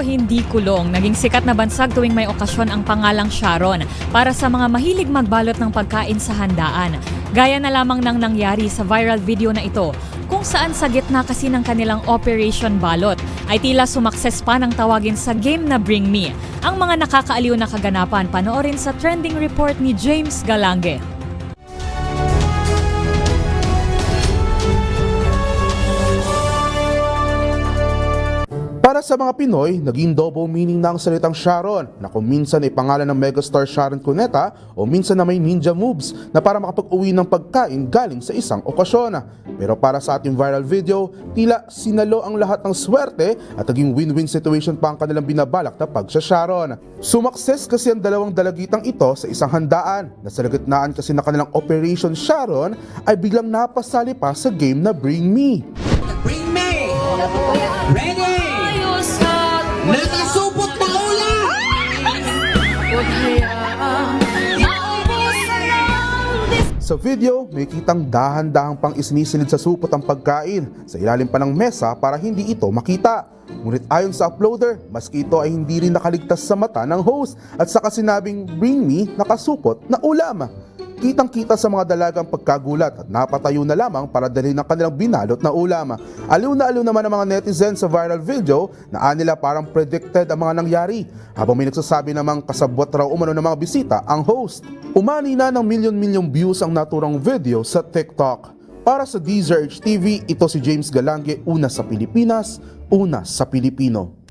hindi kulong. Naging sikat na bansag tuwing may okasyon ang pangalang Sharon para sa mga mahilig magbalot ng pagkain sa handaan. Gaya na lamang ng nangyari sa viral video na ito, kung saan sa gitna kasi ng kanilang Operation Balot ay tila sumakses pa ng tawagin sa game na Bring Me. Ang mga nakakaaliw na kaganapan panoorin sa trending report ni James Galange. Para sa mga Pinoy, naging double meaning na ang salitang Sharon na kung minsan ay pangalan ng megastar Sharon Cuneta o minsan na may ninja moves na para makapag-uwi ng pagkain galing sa isang okasyon. Pero para sa ating viral video, tila sinalo ang lahat ng swerte at naging win-win situation pa ang kanilang binabalak na pag-Sharon. Sumakses kasi ang dalawang dalagitang ito sa isang handaan na sa gitnaan kasi na kanilang Operation Sharon ay biglang napasali pa sa game na Bring Me. Bring me! Ready! Nakasupot na ulan! Sa video, may kitang dahan-dahang pang isinisilid sa supot ang pagkain sa ilalim pa ng mesa para hindi ito makita. Ngunit ayon sa uploader, maski ito ay hindi rin nakaligtas sa mata ng host at saka sinabing bring me nakasupot na ulam. Kitang-kita sa mga dalagang pagkagulat at napatayo na lamang para dalhin ang kanilang binalot na ulam. Aliw na aliw naman ang mga netizens sa viral video na anila parang predicted ang mga nangyari, habang may nagsasabi namang kasabwat raw umano ng mga bisita ang host. Umani na ng milyon-milyong views ang naturang video sa TikTok. Para sa DZRH TV, ito si James Galange, una sa Pilipinas, una sa Pilipino.